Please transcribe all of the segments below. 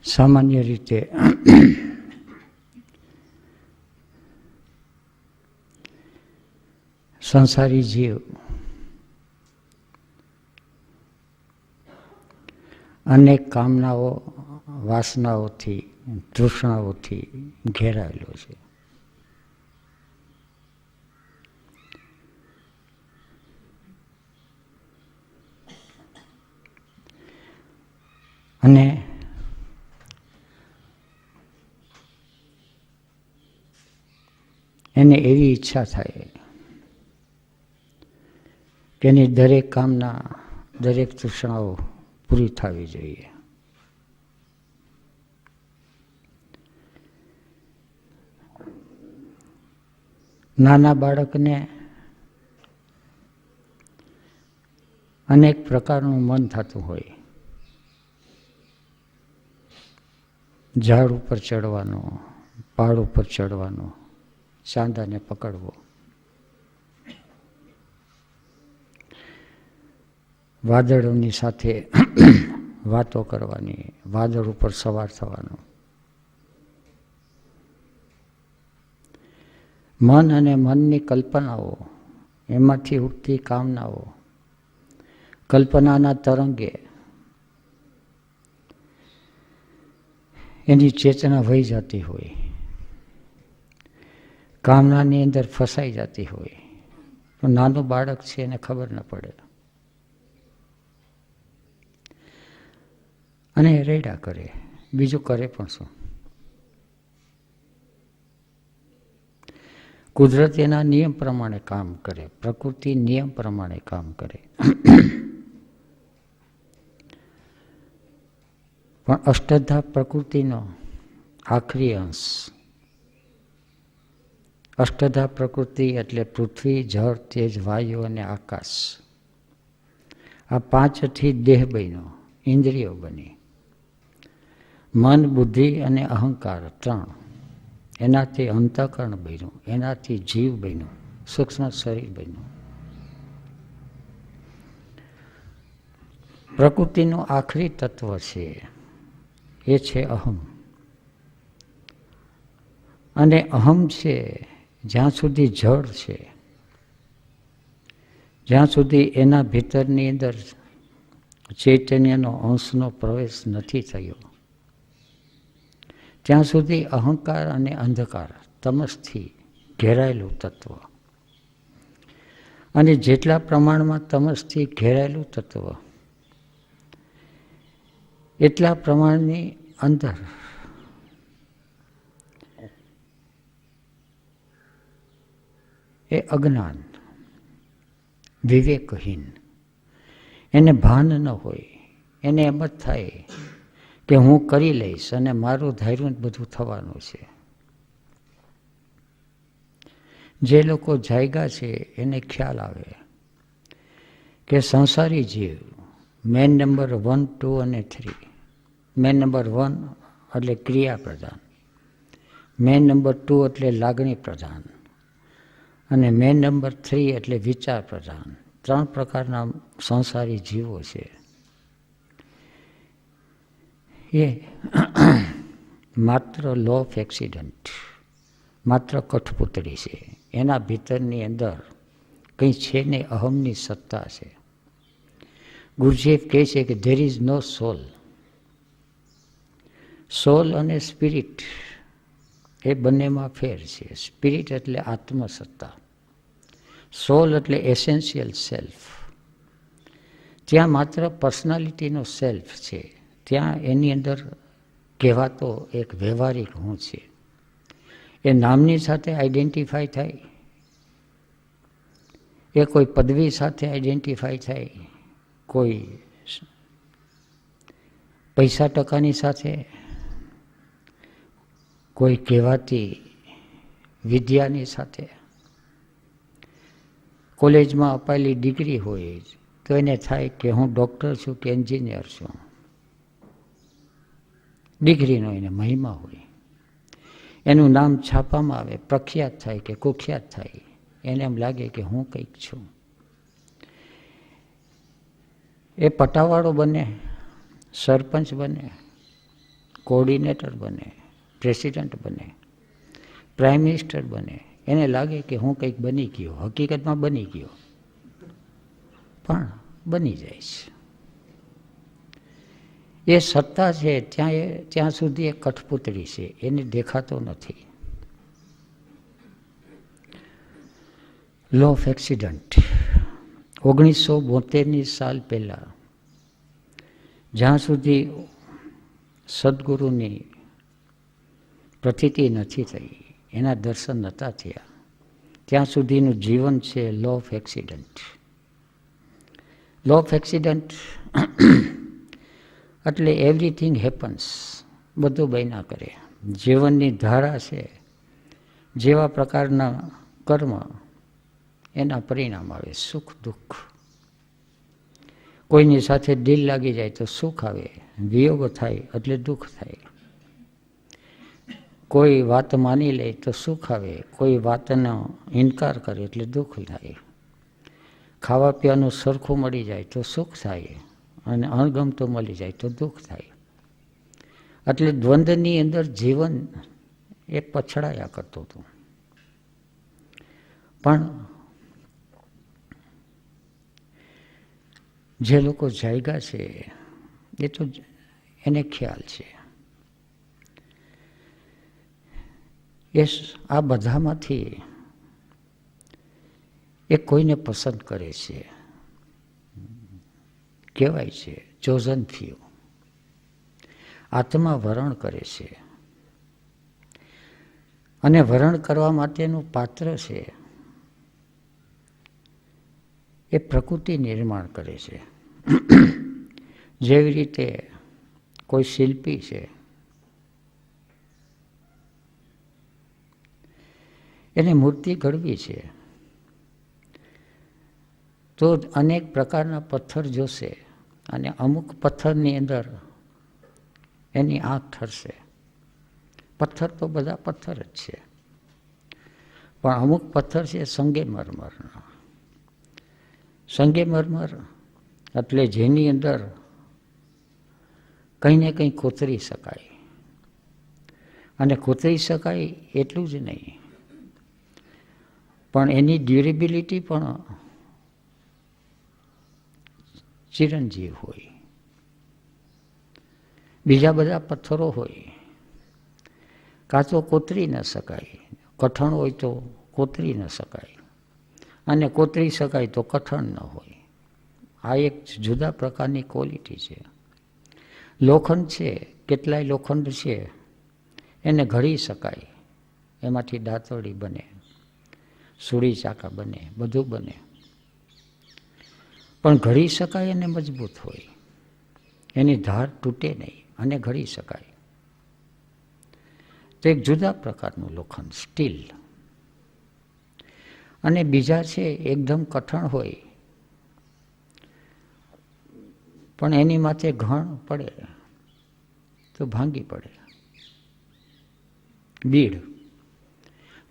સામાન્ય રીતે સંસારી જીવ અનેક કામનાઓ, વાસનાઓથી, તૃષ્ણાઓથી ઘેરાયેલો છે. અને એને એવી ઈચ્છા થાય કે એની દરેક કામના, દરેક તૃષ્ણાઓ પૂરી થવી જોઈએ. નાના બાળકને અનેક પ્રકારનું મન થતું હોય. ઝાડ ઉપર ચડવાનું, પહાડ ઉપર ચડવાનું, ચાંદાને પકડવો, વાદળોની સાથે વાતો કરવાની, વાદળ ઉપર સવાર થવાનું. મન અને મનની કલ્પનાઓ, એમાંથી ઉઠતી કામનાઓ, કલ્પનાના તરંગે એની ચેતના વહી જતી હોય, કામનાની અંદર ફસાઈ જતી હોય. પણ નાનું બાળક છે એને ખબર ન પડે અને રેડા કરે, બીજું કરે પણ શું. કુદરત એના નિયમ પ્રમાણે કામ કરે, પ્રકૃતિ નિયમ પ્રમાણે કામ કરે. પણ અષ્ટધા પ્રકૃતિનો આખરી અંશ, અષ્ટધા પ્રકૃતિ એટલે પૃથ્વી, જળ, તેજ, વાયુ અને આકાશ. આ પાંચથી દેહ બન્યો, ઇન્દ્રિયો બની. મન, બુદ્ધિ અને અહંકાર ત્રણ, એનાથી અંતઃકરણ બન્યું, એનાથી જીવ બન્યું, સૂક્ષ્મ શરીર બન્યું. પ્રકૃતિનું આખરી તત્વ છે એ છે અહમ. અને અહમ છે જ્યાં સુધી જળ છે, જ્યાં સુધી એના ભીતરની અંદર ચૈતન્યનો અંશનો પ્રવેશ નથી થયો, ત્યાં સુધી અહંકાર અને અંધકાર, તમસથી ઘેરાયેલું તત્વ. અને જેટલા પ્રમાણમાં તમસથી ઘેરાયેલું તત્વ, એટલા પ્રમાણની અંદર એ અજ્ઞાન, વિવેકહીન, એને ભાન ન હોય. એને એમ જ થાય કે હું કરી લઈશ અને મારું ધાર્યું બધું થવાનું છે. જે લોકો જાગ્યા છે એને ખ્યાલ આવે કે સંસારી જીવ મેન નંબર 1, 2 અને 3. મેન નંબર 1 એટલે ક્રિયા પ્રધાન, મેન નંબર 2 એટલે લાગણી પ્રધાન, અને મેન નંબર 3 એટલે વિચાર પ્રધાન. ત્રણ પ્રકારના સંસારી જીવો છે. એ માત્ર લો ઓફ એક્સિડન્ટ, માત્ર કઠપૂતળી છે. એના ભીતરની અંદર કંઈ છે ને અહમની સત્તા છે. ગુરુજીએફ કહે છે કે ધેર ઇઝ નો સોલ. સોલ અને સ્પિરિટ એ બંનેમાં ફેર છે. સ્પિરિટ એટલે આત્મસત્તા, સોલ એટલે એસેન્શિયલ સેલ્ફ. ત્યાં માત્ર પર્સનાલિટીનો સેલ્ફ છે. ત્યાં એની અંદર કહેવાતો એક વ્યવહારિક હું છે. એ નામની સાથે આઈડેન્ટિફાય થાય, એ કોઈ પદવી સાથે આઈડેન્ટિફાય થાય, કોઈ પૈસા ટકાની સાથે, કોઈ કહેવાતી વિદ્યાની સાથે. કોલેજમાં અપાયેલી ડિગ્રી હોય તો એને થાય કે હું ડૉક્ટર છું કે એન્જિનિયર છું. ડિગ્રીનો એને મહિમા હોય. એનું નામ છાપવામાં આવે, પ્રખ્યાત થાય કે કુખ્યાત થાય, એને એમ લાગે કે હું કંઈક છું. એ પટાવાળો બને, સરપંચ બને, કોઓર્ડિનેટર બને, પ્રેસિડન્ટ બને, પ્રાઇમ મિનિસ્ટર બને, એને લાગે કે હું કંઈક બની ગયો, હકીકતમાં બની ગયો, પણ બની જાય છે. એ સત્તા છે ત્યાં સુધી એ કઠપૂતળી છે, એને દેખાતો નથી. લો ઓફ એક્સિડન્ટ 1972 સાલ પહેલાં જ્યાં સુધી સદગુરુની પ્રતીતિ નથી થઈ, એના દર્શન નહોતા થયા, ત્યાં સુધીનું જીવન છે law of accident. Law of accident એટલે એવરીથિંગ હેપન્સ, બધું બન્યા કરે. જીવનની ધારા છે, જેવા પ્રકારના કર્મ એના પરિણામ આવે, સુખ દુઃખ. કોઈની સાથે દિલ લાગી જાય તો સુખ આવે, વિયોગ થાય એટલે દુઃખ થાય. કોઈ વાત માની લે તો સુખ આવે, કોઈ વાતનો ઇનકાર કરે એટલે દુઃખ થાય. ખાવા પીવાનું સરખું મળી જાય તો સુખ થાય, અને અણગમતું મળી જાય તો દુઃખ થાય. એટલે દ્વંદ્વની અંદર જીવન એ પછડાયા કરતું હતું. પણ જે લોકો જાગ્યા છે એ તો એને ખ્યાલ છે. એ આ બધામાંથી એ કોઈને પસંદ કરે છે, કહેવાય છે ચોઝન ફ્યુ. આત્મા વરણ કરે છે, અને વરણ કરવા માટેનું પાત્ર છે એ પ્રકૃતિ નિર્માણ કરે છે. જેવી રીતે કોઈ શિલ્પી છે, એને મૂર્તિ ઘડવી છે તો અનેક પ્રકારના પથ્થર જોશે, અને અમુક પથ્થરની અંદર એની આંખ ઠરશે. પથ્થર તો બધા પથ્થર જ છે, પણ અમુક પથ્થર છે સંગેમરમરના. સંગેમરમર એટલે જેની અંદર કંઈ ને કંઈ કોતરી શકાય, અને કોતરી શકાય એટલું જ નહીં, પણ એની ડ્યુરેબિલિટી પણ ચિરંજીવ હોય. બીજા બધા પથ્થરો હોય, કાં તો કોતરી ન શકાય, કઠણ હોય તો કોતરી ન શકાય, અને કોતરી શકાય તો કઠણ ન હોય. આ એક જુદા પ્રકારની ક્વોલિટી છે. લોખંડ છે, કેટલાય લોખંડ છે એને ઘડી શકાય, એમાંથી દાંતરડી બને, સૂડી ચાકા બને, બધું બને, પણ ઘડી શકાય અને મજબૂત હોય, એની ધાર તૂટે નહીં અને ઘડી શકાય. તો એક જુદા પ્રકારનું લોખંડ, સ્ટીલ. અને બીજા છે એકદમ કઠણ હોય, પણ એની માથે ઘણ પડે તો ભાંગી પડે. બીડ,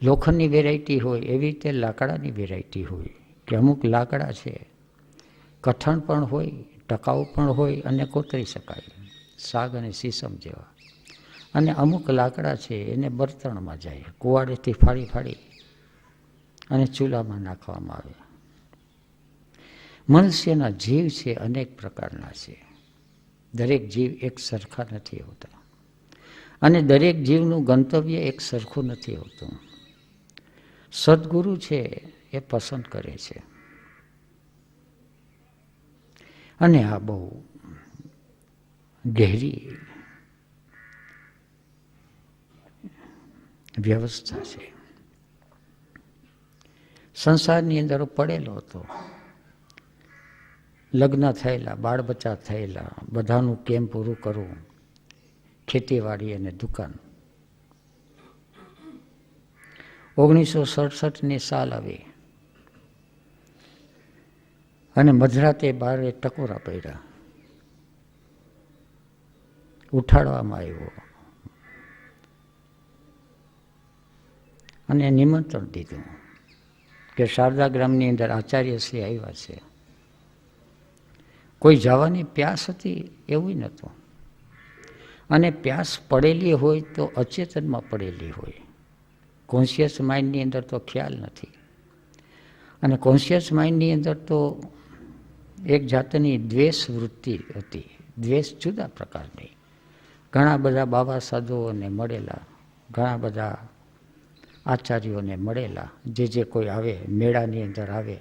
લોખંડની વેરાયટી હોય, એવી રીતે લાકડાની વેરાયટી હોય, કે અમુક લાકડા છે કઠણ પણ હોય, ટકાઉ પણ હોય, અને કોતરી શકાય, સાગ અને સીસમ જેવા. અને અમુક લાકડા છે એને બળતણમાં જાય, કુવાડેથી ફાડી ફાડી અને ચૂલામાં નાખવામાં આવે. મનુષ્યના જીવ છે અનેક પ્રકારના છે, દરેક જીવ એક સરખા નથી હોતા, અને દરેક જીવનું ગંતવ્ય એક સરખું નથી હોતું. સદગુરુ છે એ પસંદ કરે છે. અને આ બહુ ગહેરી વ્યવસ્થા છે. સંસારની અંદર પડેલો હતો, લગ્ન થયેલા, બાળ બચ્ચા થયેલા, બધાનું કેમ પૂરું કરવું, ખેતીવાડી અને દુકાન. 1967 સાલ આવી, અને મધરાતે બારે ટકોરા પડ્યા, ઉઠાડવામાં આવ્યો અને નિમંત્રણ દીધું કે શારદા ગ્રામની અંદર આચાર્યશ્રી આવ્યા છે. કોઈ જવાની પ્યાસ હતી એવું નહોતું, અને પ્યાસ પડેલી હોય તો અચેતનમાં પડેલી હોય. કોન્શિયસ માઇન્ડની અંદર તો ખ્યાલ નથી. અને કોન્શિયસ માઇન્ડની અંદર તો એક જાતની દ્વેષ વૃત્તિ હતી. દ્વેષ જુદા પ્રકારની. ઘણા બધા બાબા સાધુઓને મળેલા, ઘણા બધા આચાર્યોને મળેલા, જે કોઈ આવે, મેળાની અંદર આવે,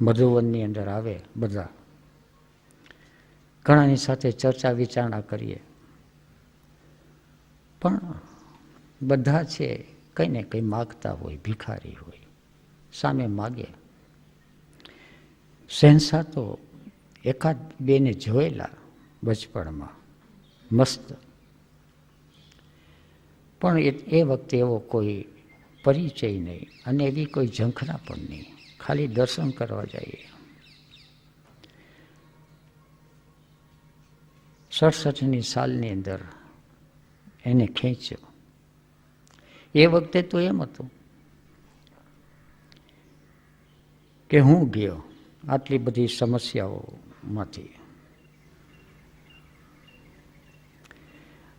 મધુવનની અંદર આવે, બધા ઘણાની સાથે ચર્ચા વિચારણા કરીએ. પણ બધા છે કંઈ ને કંઈ માગતા હોય, ભિખારી હોય, સામે માગે. શહેનશાહ તો એકાદ બેને જોયેલા બચપણમાં, મસ્ત. પણ એ વખતે એવો કોઈ પરિચય નહીં અને એવી કોઈ ઝંખના પણ નહીં. ખાલી દર્શન કરવા જઈએ. 67ની સાલની અંદર એને ખેંચ્યો. એ વખતે તો એમ હતું કે હું ગયો આટલી બધી સમસ્યાઓમાંથી,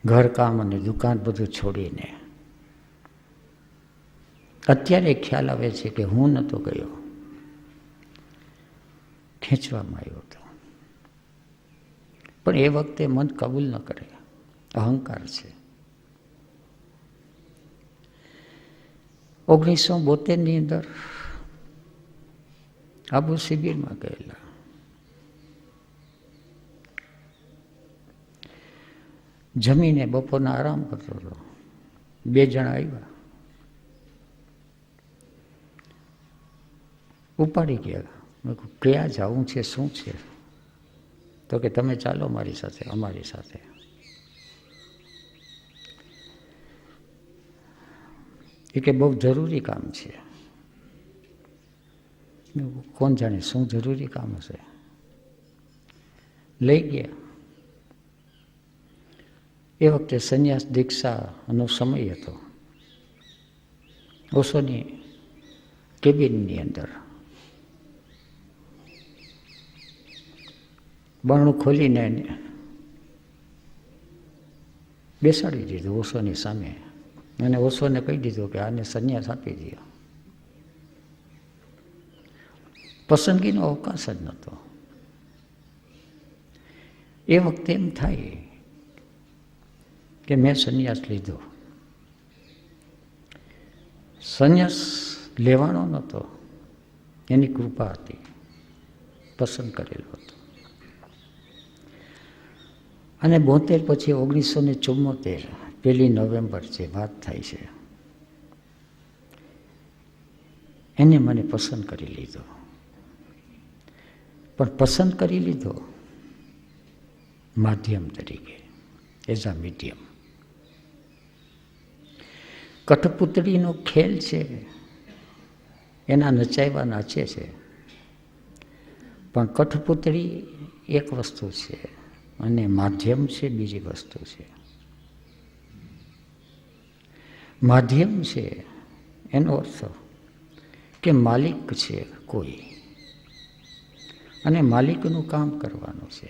ઘરકામ અને દુકાન બધું છોડીને. અત્યારે ખ્યાલ આવે છે કે હું નહોતો ગયો, ખેંચવામાં આવ્યો હતો. પણ એ વખતે મન કબૂલ ન કરે, અહંકાર છે. 1972ની અંદર આબુ શિબિરમાં ગયેલા. જમીને બપોરના આરામ કરતો હતો. 2 જણા આવ્યા, ઉપાડી ગયા. ક્યાં જવું છે, શું છે? તો કે તમે ચાલો મારી સાથે, અમારી સાથે. એ કે બહુ જરૂરી કામ છે. કોણ જાણે શું જરૂરી કામ હશે. લઈ ગયા. એ વખતે સંન્યાસ દીક્ષાનો સમય હતો. ઓશોની કેબિનની અંદર બારણું ખોલીને બેસાડી દીધું ઓશોની સામે. અને ઓશોને કહી દીધું કે આને સંન્યાસ આપી દો. પસંદગીનો અવકાશ જ નહોતો. એ વખતે એમ થાય કે મેં સંન્યાસ લીધો. સંન્યાસ લેવાનો નહોતો, એની કૃપા હતી, પસંદ કરેલો હતો. અને 72 પછી 1974 1 નવેમ્બર જે વાત થાય છે, એને મને પસંદ કરી લીધો. પણ પસંદ કરી લીધો માધ્યમ તરીકે, એઝ અ મીડિયમ. કઠપુતળીનો ખેલ છે, એના નચાવ્યા નાચે છે. પણ કઠપુતળી એક વસ્તુ છે અને માધ્યમ છે બીજી વસ્તુ છે. માધ્યમ છે એનો અર્થ કે માલિક છે કોઈ, અને માલિકનું કામ કરવાનું છે.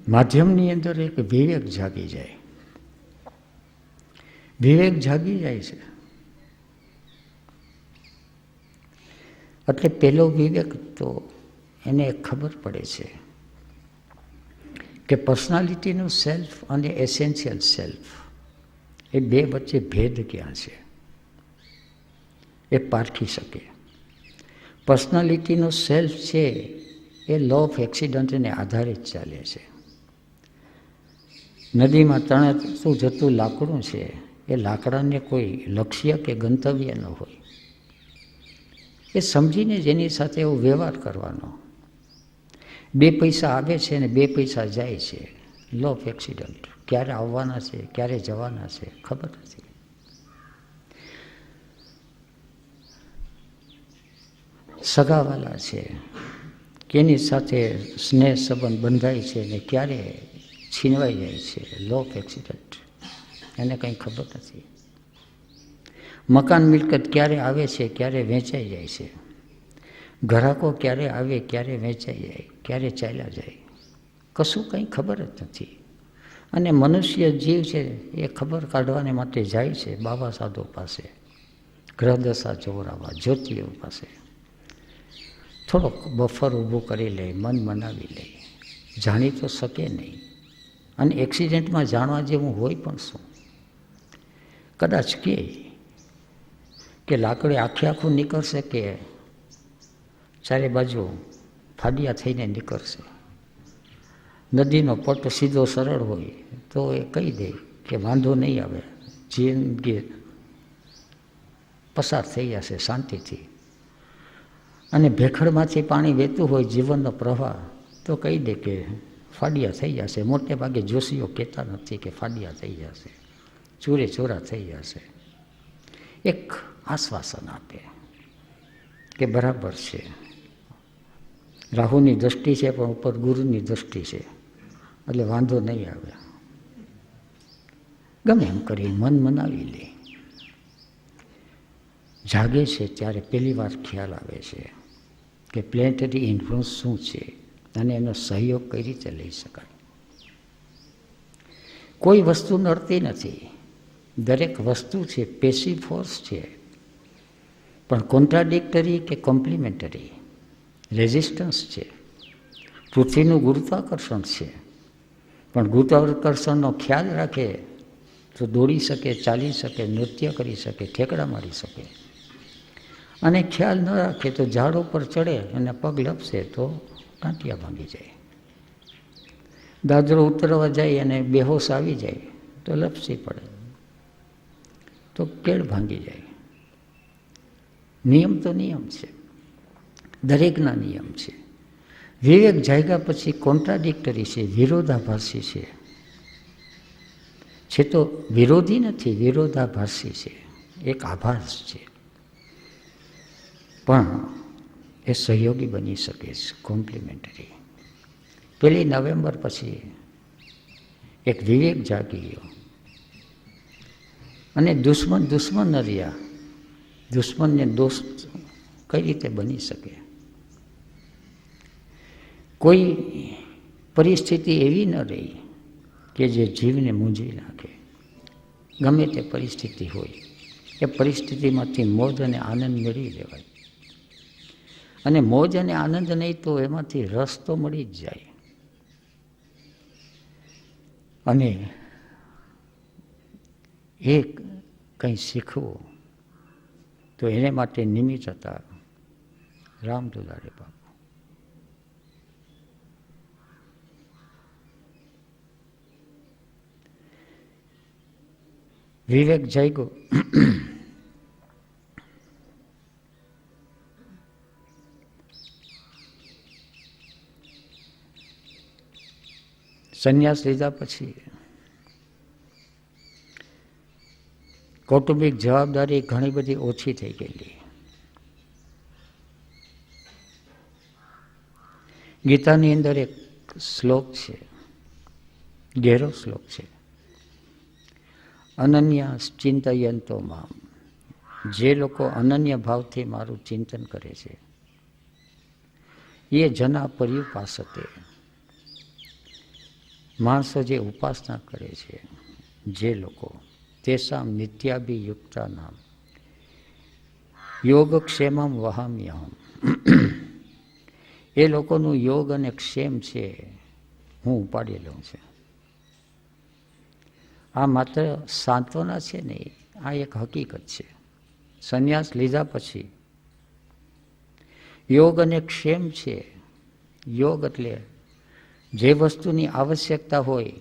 માધ્યમની અંદર એક વિવેક જાગી જાય. વિવેક જાગી જાય છે એટલે પેલો વિવેક તો એને ખબર પડે છે કે પર્સનાલિટીનું સેલ્ફ અને એસેન્શિયલ સેલ્ફ એ બે વચ્ચે ભેદ ક્યાં છે, એ પારખી શકે. પર્સનાલિટીનો સેલ્ફ છે એ લો ઓફ એક્સિડન્ટને આધારે જ ચાલે છે. નદીમાં તણાતું જતું લાકડું છે, એ લાકડાને કોઈ લક્ષ્ય કે ગંતવ્ય ન હોય. એ સમજીને જેની સાથે એવો વ્યવહાર કરવાનો. 2 પૈસા આવે છે અને 2 પૈસા જાય છે. Law of accident. ક્યારે આવવાના છે, ક્યારે જવાના છે, ખબર નથી. સગાવાલા છે, કેની સાથે સ્નેહ સંબંધ બંધાય છે ને ક્યારે છીનવાઈ જાય છે. Law of accident. એને કંઈ ખબર નથી. મકાન મિલકત ક્યારે આવે છે, ક્યારે વેચાઈ જાય છે. ગ્રાહકો ક્યારે આવે, ક્યારે વેચાઈ જાય, ક્યારે ચાલ્યા જાય. કશું કંઈ ખબર જ નથી. અને મનુષ્ય જીવ છે એ ખબર કાઢવાને માટે જાય છે બાબા સાધુ પાસે, ગ્રહદશા જોવરાવા, જ્યોતિઓ પાસે. થોડોક બફર ઊભું કરી લે, મન મનાવી લે, જાણી તો શકે નહીં. અને એક્સિડન્ટમાં જાણવા જેવું હોય પણ શું? કદાચ કે લાકડી આખે આખું નીકળશે કે ચારે બાજુ ફાડિયા થઈને નીકળશે. નદીનો પટ સીધો સરળ હોય તો એ કહી દે કે વાંધો નહીં આવે, જિંદગી પસાર થઈ જશે શાંતિથી. અને ભેખડમાંથી પાણી વહેતું હોય જીવનનો પ્રવાહ તો કહી દે કે ફાડિયા થઈ જશે. મોટે ભાગે જોશીઓ કહેતા નથી કે ફાડિયા થઈ જશે, ચૂરે ચોરા થઈ જશે. એક આશ્વાસન આપે કે બરાબર છે, રાહુની દ્રષ્ટિ છે પણ ઉપર ગુરુની દ્રષ્ટિ છે એટલે વાંધો નહીં આવે. ગમે એમ કરી મન મનાવી લે. જાગે છે ત્યારે પહેલી વાર ખ્યાલ આવે છે કે પ્લેનેટરી ઇન્ફ્લુઅન્સ શું છે અને એનો સહયોગ કઈ રીતે લઈ શકાય. કોઈ વસ્તુ નડતી નથી, દરેક વસ્તુ છે પેસિવ ફોર્સ છે, પણ કોન્ટ્રાડિક્ટરી કે કોમ્પ્લિમેન્ટરી રેઝિસ્ટન્સ છે. પૃથ્વીનું ગુરુત્વાકર્ષણ છે, પણ ગુરુત્વાકર્ષણનો ખ્યાલ રાખે તો દોડી શકે, ચાલી શકે, નૃત્ય કરી શકે, ઠેકડા મારી શકે. અને ખ્યાલ ન રાખે તો ઝાડ ઉપર ચડે અને પગ લપસે તો ટાંટિયા ભાંગી જાય. દાદરો ઉતરવા જાય અને બેહોશ આવી જાય તો લપસી પડે તો કેળ ભાંગી જાય. નિયમ તો નિયમ છે, દરેકના નિયમ છે. વિવેક જાગ્યા પછી કોન્ટ્રાડિક્ટરી છે, વિરોધાભાસી છે તો વિરોધી નથી, વિરોધાભાસી છે, એક આભાસ છે. પણ એ સહયોગી બની શકે છે, કોમ્પ્લિમેન્ટરી. 1 નવેમ્બર પછી એક વિવેક જાગી ગયો અને દુશ્મન ન રહ્યા. દુશ્મનને દોસ્ત કઈ રીતે બની શકે? કોઈ પરિસ્થિતિ એવી ન રહી કે જે જીવને મૂંઝવી નાખે. ગમે તે પરિસ્થિતિ હોય એ પરિસ્થિતિમાંથી મોજ અને આનંદ મેળવી લેવાય. અને મોજ અને આનંદ નહીં તો એમાંથી રસ તો મળી જ જાય. અને એ કંઈ શીખવું તો એને માટે નિમિત્ત હતા રામ દુલારે બાપુ. વિવેક જાગ્યો. સંન્યાસ લીધા પછી કૌટુંબિક જવાબદારી ઘણી બધી ઓછી થઈ ગયેલી. ગીતાની અંદર એક શ્લોક છે, ગહેરો શ્લોક છે, અનન્ય ચિંતયંતો મામ. જે લોકો અનન્ય ભાવથી મારું ચિંતન કરે છે એ જના પર્યુપાસતે. માણસો જે ઉપાસના કરે છે, જે લોકો તેસામ નિત્યાભિયુક્તા નામ યોગક્ષેમમ વહામ્યહમ. એ લોકોનું યોગ અને ક્ષેમ છે હું ઉપાડી લઉં છું. આ માત્ર સાંત્વના છે નહીં, આ એક હકીકત છે. સંન્યાસ લીધા પછી યોગ અને ક્ષેમ છે. યોગ એટલે જે વસ્તુની આવશ્યકતા હોય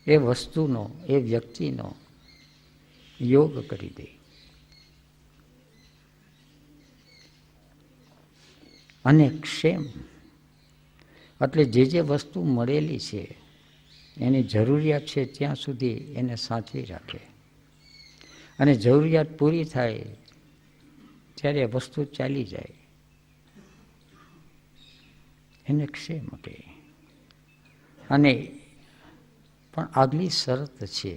એ વસ્તુનો, એ વ્યક્તિનો યોગ કરી દે. અને ક્ષેમ એટલે જે વસ્તુ મળેલી છે એની જરૂરિયાત છે ત્યાં સુધી એને સાચવી રાખે, અને જરૂરિયાત પૂરી થાય ત્યારે વસ્તુ ચાલી જાય એને ક્ષેમ કહે. અને પણ આગલી શરત છે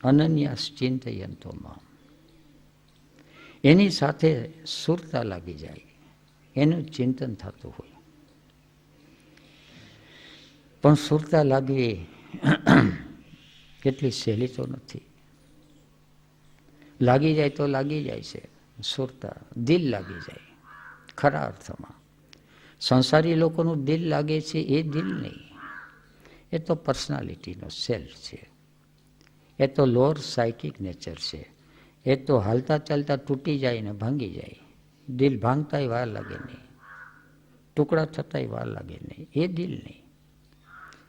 અનન્યાસ ચિંતયંતોમાં. એની સાથે સુરતા લાગી જાય, એનું ચિંતન થતું હોય. પણ સુરતા લાગવી કેટલી સહેલી તો નથી. લાગી જાય તો લાગી જાય છે સુરતા, દિલ લાગી જાય ખરા અર્થમાં. સંસારી લોકોનું દિલ લાગે છે એ દિલ નહીં, એ તો પર્સનાલિટીનો સેલ્ફ છે, એ તો લોઅર સાયકિક નેચર છે. એ તો હાલતા ચાલતા તૂટી જાય ને ભાંગી જાય. દિલ ભાંગતાય વાર લાગે નહીં, ટુકડા થતાય વાર લાગે નહીં. એ દિલ નહીં.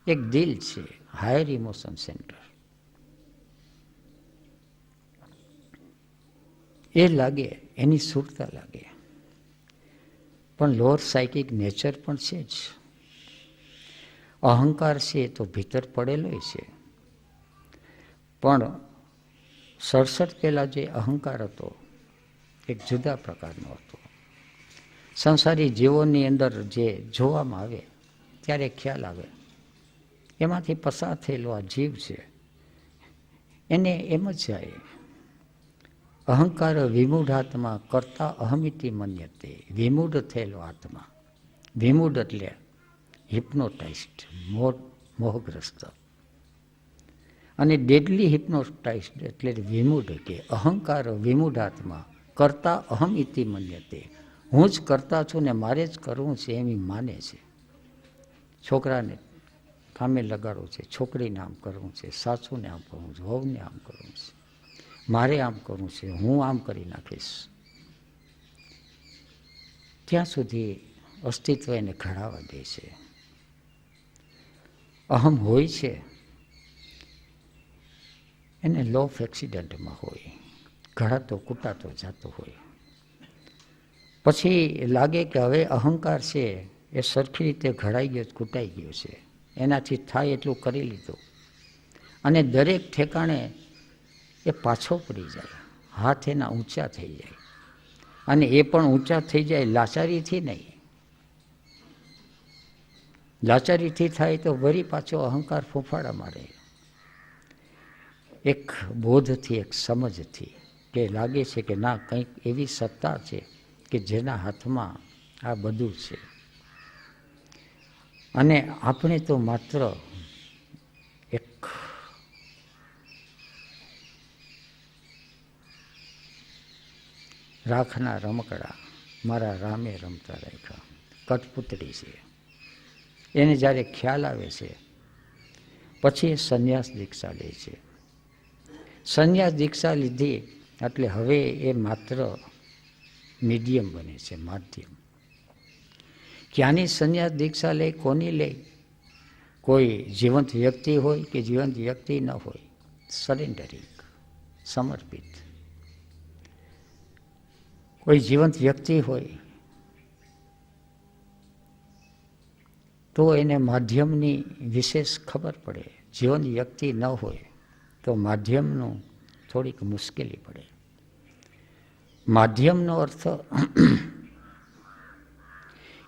એક દિલ છે, હાયર ઇમોશન સેન્ટર. એ લાગે, એની સુરતા લાગે. પણ લોઅર સાયકિક નેચર પણ છે જ. અહંકાર છે એ તો ભીતર પડેલો છે. પણ 67 પહેલા જે અહંકાર હતો એક જુદા પ્રકારનો હતો. સંસારી જીવોની અંદર જે જોવામાં આવે ત્યારે ખ્યાલ આવે એમાંથી પસાર થયેલો આ જીવ છે, એને એમ જ જાય. અહંકાર વિમૂઢ આત્મા કરતા અહમિતિ મન્યતે. વિમૂઢ થયેલો આત્મા. વિમૂઢ એટલે હિપ્નોટાઇઝડ, મોહગ્રસ્ત. અને ડેડલી હિપ્નોટાઇઝડ એટલે વિમૂઢ, કે અહંકાર વિમૂઢ આત્મા કરતા અહમ ઇતિ મન્યતે. હું જ કરતા છું ને મારે જ કરવું છે એમ માને છે. છોકરાને કામે લગાડવું છે, છોકરીને આમ કરવું છે, સાસુને આમ કરવું છે, વહુને આમ કરવું છે, મારે આમ કરવું છે, હું આમ કરી નાખીશ. ત્યાં સુધી અસ્તિત્વ એને ઘડાવા દે છે. અહમ હોય છે એને લો ઓફ એક્સિડન્ટમાં હોય, ઘડાતો કૂટાતો જતો હોય. પછી લાગે કે હવે અહંકાર છે એ સરખી રીતે ઘડાઈ ગયો, કૂટાઈ ગયો છે, એનાથી થાય એટલું કરી લીધું. અને દરેક ઠેકાણે એ પાછો પડી જાય, હાથ એના ઊંચા થઈ જાય. અને એ પણ ઊંચા થઈ જાય લાચારીથી નહીં. લાચારીથી થાય તો વળી પાછો અહંકાર ફૂંફાડા મારે. એક બોધથી, એક સમજથી, કે લાગે છે કે ના, કંઈક એવી સત્તા છે કે જેના હાથમાં આ બધું છે. અને આપણે તો માત્ર એક રાખના રમકડા મારા રામે રમતા રાખ્યા, કઠપૂતળી છે. એને જ્યારે ખ્યાલ આવે છે પછી એ સંન્યાસ દીક્ષા લે છે. સંન્યાસ દીક્ષા લીધી એટલે હવે એ માત્ર મીડિયમ બને છે, માધ્યમ. ક્યાંની સંન્યાસ દીક્ષા લે, કોની લે? કોઈ જીવંત વ્યક્તિ હોય કે જીવંત વ્યક્તિ ન હોય, સરેન્ડરિંગ, સમર્પિત. કોઈ જીવંત વ્યક્તિ હોય તો એને માધ્યમની વિશેષ ખબર પડે. જીવંત વ્યક્તિ ન હોય તો માધ્યમનું થોડીક મુશ્કેલી પડે. માધ્યમનો અર્થ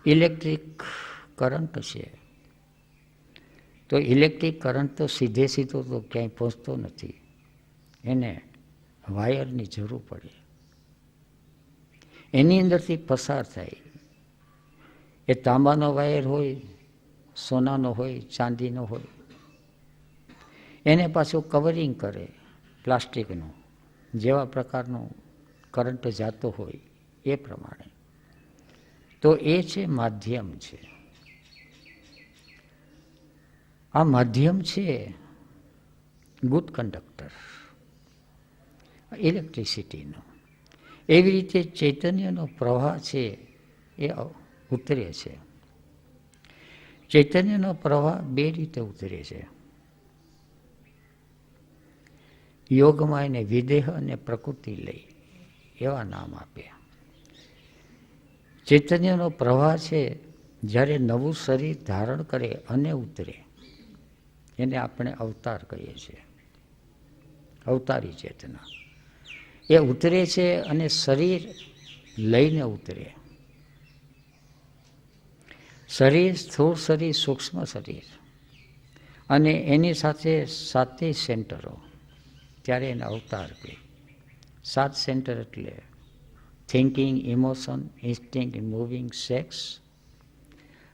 ઇલેક્ટ્રિક કરંટ છે. તો ઇલેક્ટ્રિક કરંટ તો સીધે સીધો તો ક્યાંય પહોંચતો નથી, એને વાયરની જરૂર પડે, એની અંદરથી પસાર થાય. એ તાંબાનો વાયર હોય, સોનાનો હોય, ચાંદીનો હોય, એને પાછું કવરિંગ કરે પ્લાસ્ટિકનું, જેવા પ્રકારનું કરંટ જાતો હોય એ પ્રમાણે. તો એ છે માધ્યમ છે. આ માધ્યમ છે ગુડ કંડક્ટર ઇલેક્ટ્રિસિટીનો. એવી રીતે ચૈતન્યનો પ્રવાહ છે એ ઉતરે છે. ચૈતન્યનો પ્રવાહ બે રીતે ઉતરે છે. યોગમાં એને વિદેહ અને પ્રકૃતિ લઈ એવા નામ આપ્યા. ચૈતન્યનો પ્રવાહ છે જ્યારે નવું શરીર ધારણ કરે અને ઉતરે, એને આપણે અવતાર કહીએ છીએ, અવતારી ચેતના. એ ઉતરે છે અને શરીર લઈને ઉતરે. શરીર, સ્થૂળ શરીર, સૂક્ષ્મ શરીર અને એની સાથે 7 સેન્ટરો, ત્યારે એને અવતાર કહે. 7 સેન્ટર એટલે thinking, emotion, instinct, moving, sex,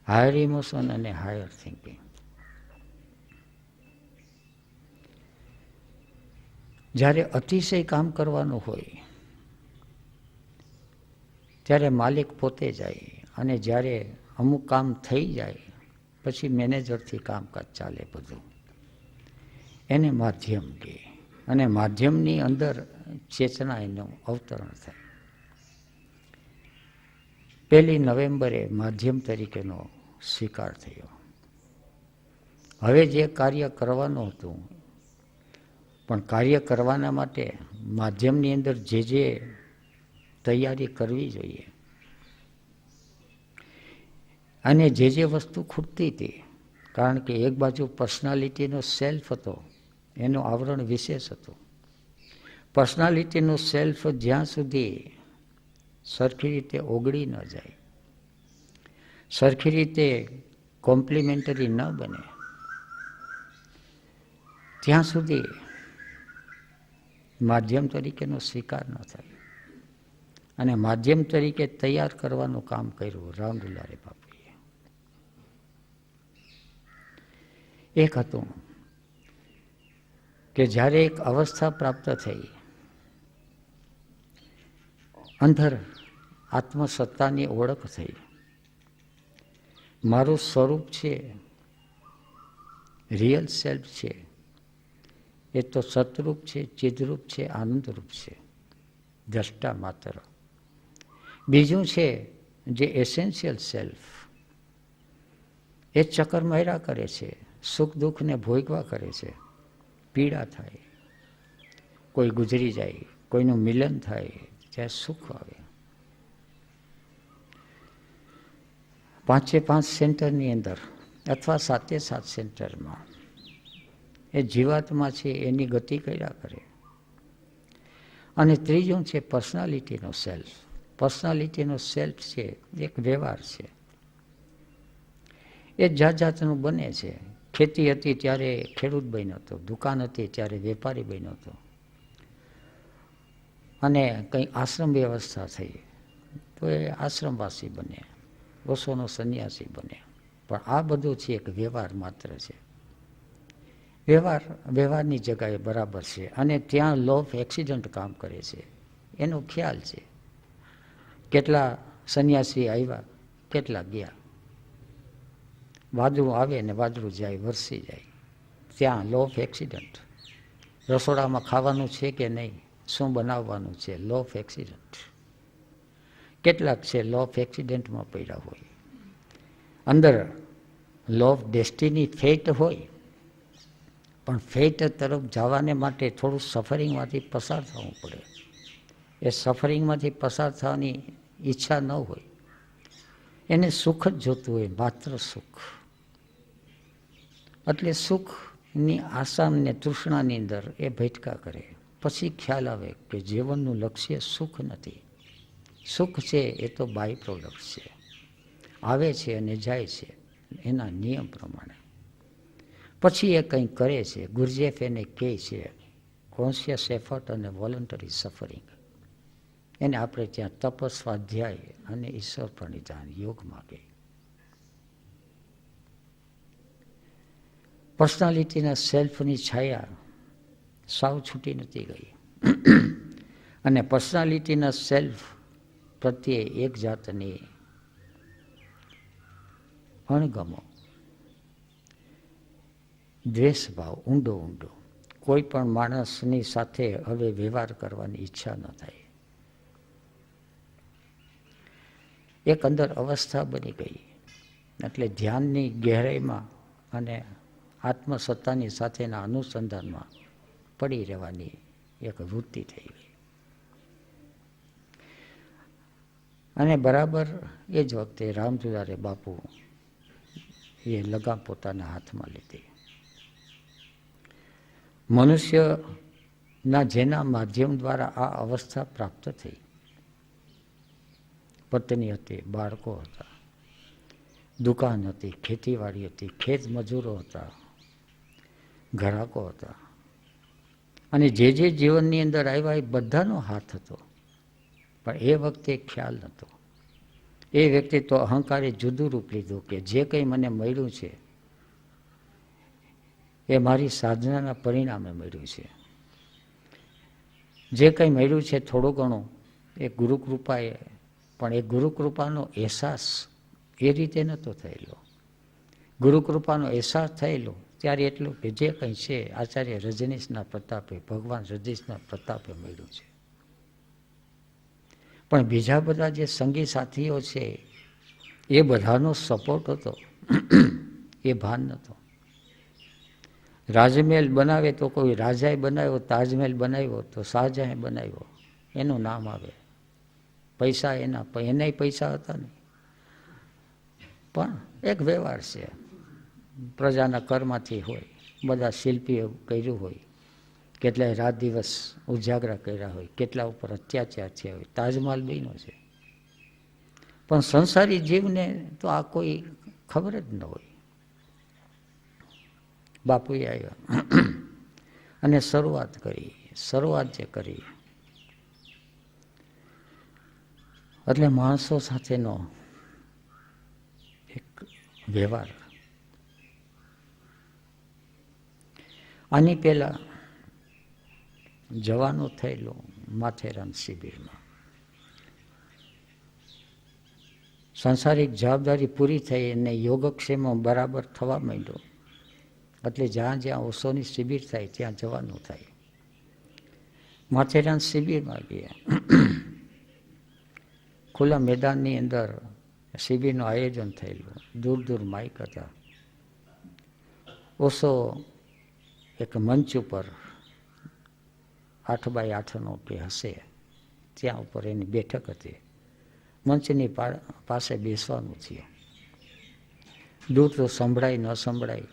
higher emotion અને હાયર થિંકિંગ. જ્યારે અતિશય કામ કરવાનું હોય ત્યારે માલિક પોતે જાય, અને જ્યારે અમુક કામ થઈ જાય પછી મેનેજરથી કામકાજ ચાલે બધું. એને માધ્યમ કહે, અને માધ્યમની અંદર ચેતના એનું અવતરણ થાય. 1 નવેમ્બરે માધ્યમ તરીકેનો સ્વીકાર થયો. હવે જે કાર્ય કરવાનું હતું, પણ કાર્ય કરવાના માટે માધ્યમની અંદર જે તૈયારી કરવી જોઈએ, અને જે વસ્તુ ખૂટતી હતી, કારણ કે એક બાજુ પર્સનાલિટીનો સેલ્ફ હતો, એનું આવરણ વિશેષ હતું. પર્સનાલિટીનું સેલ્ફ જ્યાં સુધી સરખી રીતે ઓગળી ન જાય, સરખી રીતે કોમ્પ્લિમેન્ટરી ન બને, ત્યાં સુધી માધ્યમ તરીકેનો સ્વીકાર ન થાય. અને માધ્યમ તરીકે તૈયાર કરવાનું કામ કર્યું રામદુલારે બાપુએ. એક હતું કે જ્યારે એક અવસ્થા પ્રાપ્ત થઈ, અંદર આત્મસત્તાની ઓળખ થઈ, મારું સ્વરૂપ છે, રિયલ સેલ્ફ છે, એ તો સતરૂપ છે, ચિદરૂપ છે, આનંદરૂપ છે, દ્રષ્ટા માત્ર. બીજું છે જે એસેન્શિયલ સેલ્ફ, એ ચક્કર માર્યા કરે છે, સુખ દુઃખને ભોગવા કરે છે, પીડા થાય, કોઈ ગુજરી જાય, કોઈનું મિલન થાય ત્યારે સુખ આવે. 5 સેન્ટરની અંદર અથવા 7 સેન્ટરમાં એ જીવાત્મા છે, એની ગતિ કર્યા કરે. અને ત્રીજું છે પર્સનાલિટીનો સેલ્ફ. પર્સનાલિટીનો સેલ્ફ છે એક વ્યવહાર છે, એ જાત જાતનું બને છે. ખેતી હતી ત્યારે ખેડૂત બન્યો હતો, દુકાન હતી ત્યારે વેપારી બન્યો હતો, અને કંઈ આશ્રમ વ્યવસ્થા થઈ તો એ આશ્રમવાસી બને, ઓશોનો સંન્યાસી બને. પણ આ બધું છે એક વ્યવહાર માત્ર છે. વ્યવહારની જગાએ બરાબર છે, અને ત્યાં લો ઓફ એક્સિડન્ટ કામ કરે છે, એનો ખ્યાલ છે. કેટલા સંન્યાસી આવ્યા, કેટલા ગયા, વાદળું આવે ને વાદળું જાય, વરસી જાય. ત્યાં લો ઓફ એક્સિડન્ટ. રસોડામાં ખાવાનું છે કે નહીં, શું બનાવવાનું છે, લો ઓફ એક્સિડન્ટ. કેટલાક છે લો ઓફ એક્સિડન્ટમાં પડ્યા હોય. અંદર લો ઓફ ડેસ્ટિની ફેટ હોય, પણ ફેટ તરફ જવાને માટે થોડું સફરિંગમાંથી પસાર થવું પડે. એ સફરિંગમાંથી પસાર થવાની ઈચ્છા ન હોય, એને સુખ જ જોતું હોય, માત્ર સુખ. એટલે સુખની આશા ને તૃષ્ણાની અંદર એ ભટકા કરે. પછી ખ્યાલ આવે કે જીવનનું લક્ષ્ય સુખ નથી. સુખ છે એ તો બાય પ્રોડક્ટ છે, આવે છે અને જાય છે એના નિયમ પ્રમાણે. પછી એ કંઈ કરે છે. ગુરજેફ એને કહે છે કોન્શિયસ એફર્ટ અને વોલન્ટરી સફરિંગ. એને આપણે ત્યાં તપ, સ્વાધ્યાય અને ઈશ્વર પ્રણિધાન યોગમાં કહે. પર્સનાલિટીના સેલ્ફની છાયા સાવ છૂટી નથી ગઈ, અને પર્સનાલિટીના સેલ્ફ પ્રત્યે એક જાતની અણગમો, દ્વેષભાવ ઊંડો કોઈ પણ માણસની સાથે હવે વ્યવહાર કરવાની ઈચ્છા ન થાય. એક અંદર અવસ્થા બની ગઈ. એટલે ધ્યાનની ગહેરાઈમાં અને આત્મસત્તાની સાથેના અનુસંધાનમાં પડી રહેવાની એક વૃત્તિ થઈ ગઈ. અને બરાબર એ જ વખતે રામદુલારે બાપુ એ લગામ પોતાના હાથમાં લીધી. મનુષ્યના જેના માધ્યમ દ્વારા આ અવસ્થા પ્રાપ્ત થઈ, પત્ની હતી, બાળકો હતા, દુકાન હતી, ખેતીવાડી હતી, ખેત મજૂરો હતા, ગ્રાહકો હતા, અને જે જીવનની અંદર આવ્યા એ બધાનો હાથ હતો. પણ એ વખતે ખ્યાલ નહોતો. એ વ્યક્તિ તો અહંકારે જુદું રૂપ લીધું કે જે કંઈ મને મળ્યું છે એ મારી સાધનાના પરિણામે મળ્યું છે. જે કંઈ મળ્યું છે થોડું ઘણું એ ગુરુકૃપાએ, પણ એ ગુરુકૃપાનો અહેસાસ એ રીતે નહોતો થયેલો. ગુરુકૃપાનો અહેસાસ થયેલો ત્યારે એટલું કે જે કંઈ છે આચાર્ય રજનીશના પ્રતાપે, ભગવાન રજનીશના પ્રતાપે મળ્યું છે. પણ બીજા બધા જે સંગી સાથીઓ છે એ બધાનો સપોર્ટ હતો એ ભાન નહોતો. રાજમહેલ બનાવે તો કોઈ રાજાએ બનાવ્યો, તાજમહેલ બનાવ્યો તો શાહજહાએ બનાવ્યો, એનું નામ આવે. પૈસા એનાય પૈસા હતા ને, પણ એક વ્યવહાર છે, પ્રજાના કરમાંથી હોય, બધા શિલ્પીઓ કર્યું હોય, કેટલાય રાત દિવસ ઉજાગરા કર્યા હોય, કેટલા ઉપર અત્યાચાર થયા હોય, તાજમહેલ બન્યો છે. પણ સંસારી જીવને તો આ કોઈ ખબર જ ન હોય. બાપુએ આવ્યા અને શરૂઆત કરી. શરૂઆત જે કરી એટલે માણસો સાથેનો એક વ્યવહાર. આની પહેલા જવાનું થયેલું માથેરાન શિબિરમાં. સાંસારિક જવાબદારી પૂરી થઈ અને યોગક્ષેમો બરાબર થવા માંડ્યો એટલે જ્યાં જ્યાં ઓશોની શિબિર થાય ત્યાં જવાનું થાય. માથેરાન શિબિરમાં ગયા. ખુલ્લા મેદાનની અંદર શિબિરનું આયોજન થયેલું. દૂર દૂર માઇક હતા. ઓશો એક મંચ ઉપર 8x8નો કે હશે ત્યાં ઉપર એની બેઠક હતી. મંચની પાસે બેસવાનું છે. દૂર તો સંભળાય ન સંભળાય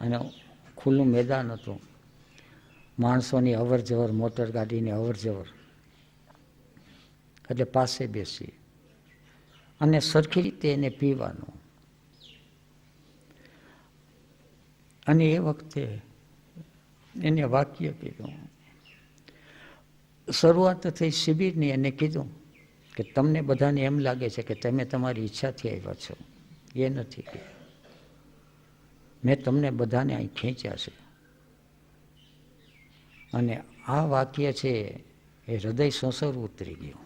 અને ખુલ્લું મેદાન હતું. માણસોની અવર જવર, મોટર ગાડીની અવર જવર, એટલે પાસે બેસી અને સરખી રીતે એને પીવાનું. અને એ વખતે એને વાક્ય કીધું. શરૂઆત થઈ શિબિરની. એને કીધું કે તમને બધાને એમ લાગે છે કે તમે તમારી ઈચ્છાથી આવ્યા છો. એ નથી કે મેં તમને બધાને અહીં ખેંચ્યા છે. અને આ વાક્ય છે એ હૃદય સંસર ઉતરી ગયું.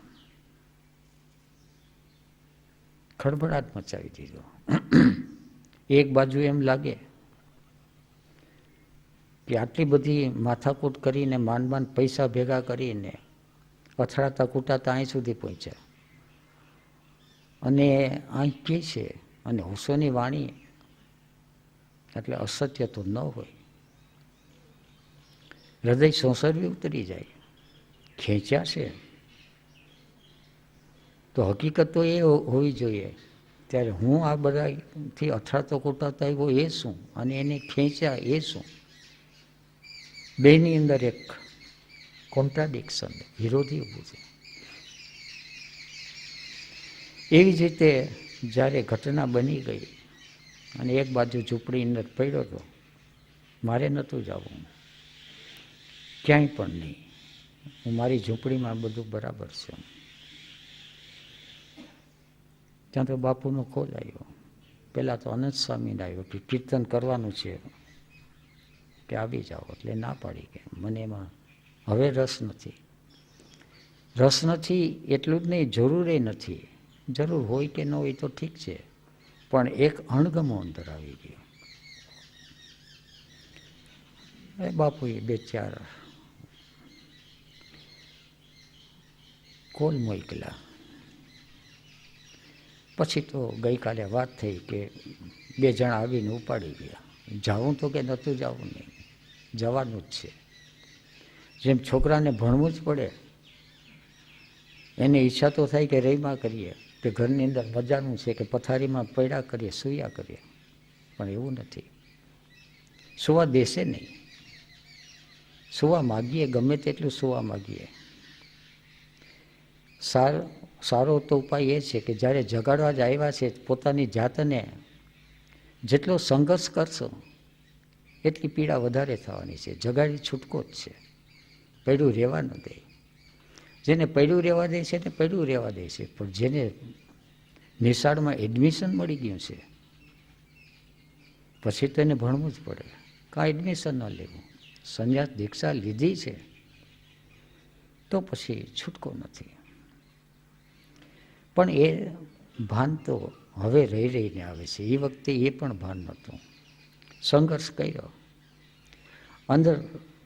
ખળભળાટ મચાવી દીધો. એક બાજુ એમ લાગે કે આટલી બધી માથાકૂટ કરીને માંડ પૈસા ભેગા કરીને અથડાતા કૂટાતા અહીં સુધી પહોંચ્યા અને અહીં કે છે અને ઓશોની વાણી એટલે અસત્ય તો ન હોય. હૃદય સંસર્વી ઉતરી જાય. ખેંચ્યા છે તો હકીકત તો એ હોવી જોઈએ. ત્યારે હું આ બધાથી અથડાતો કૂટાતો આવ્યો એ શું અને એને ખેંચ્યા એ શું? બેની અંદર એક કોન્ટ્રાડિક્શન, વિરોધી ઊભું છે. એવી જ રીતે જ્યારે ઘટના બની ગઈ અને એક બાજુ ઝૂંપડી અંદર પડ્યો હતો, મારે નહોતું જવું ક્યાંય પણ નહીં. હું મારી ઝૂંપડીમાં બધું બરાબર છે. ત્યાં તો બાપુનો કોલ આવ્યો. પહેલાં તો અનંત સ્વામીને આવ્યો કે કીર્તન કરવાનું છે કે આવી જાઓ. એટલે ના પાડી કે મને એમાં હવે રસ નથી. રસ નથી એટલું જ નહીં, જરૂરે નથી. જરૂર હોય કે ન હોય તો ઠીક છે, પણ એક અણગમો અંદર આવી ગયો. એ બાપુએ 2-4 કોલ મોકલ્યા. પછી તો ગઈકાલે વાત થઈ કે 2 જણા આવીને ઉપાડી ગયા. જાવું તો કે નહોતું જવું, નહીં જવાનું જ છે. જેમ છોકરાને ભણવું જ પડે, એને ઈચ્છા તો થાય કે રહીમાં કરીએ, કે ઘરની અંદર મજાનું છે કે પથારીમાં પડ્યા કરીએ, સૂયા કરીએ, પણ એવું નથી. સુવા દેશે નહીં. સુવા માગીએ, ગમે તેટલું સુવા માગીએ. સારો તો ઉપાય એ છે કે જ્યારે જગાડવા જ આવ્યા છે પોતાની જાતને જેટલો સંઘર્ષ કરશો એટલી પીડા વધારે થવાની છે. જગાડી છૂટકો જ છે. પડ્યું રહેવા ન દે. જેને પડ્યું રહેવા દે છે ને પડ્યું રહેવા દે છે, પણ જેને નિશાળમાં એડમિશન મળી ગયું છે પછી તો એને ભણવું જ પડે. કાં એડમિશન ન લેવું, સંન્યાસ દીક્ષા લીધી છે તો પછી છૂટકો નથી. પણ એ ભાન તો હવે રહીને આવે છે. એ વખતે એ પણ ભાન નહોતું. સંઘર્ષ કર્યો, અંદર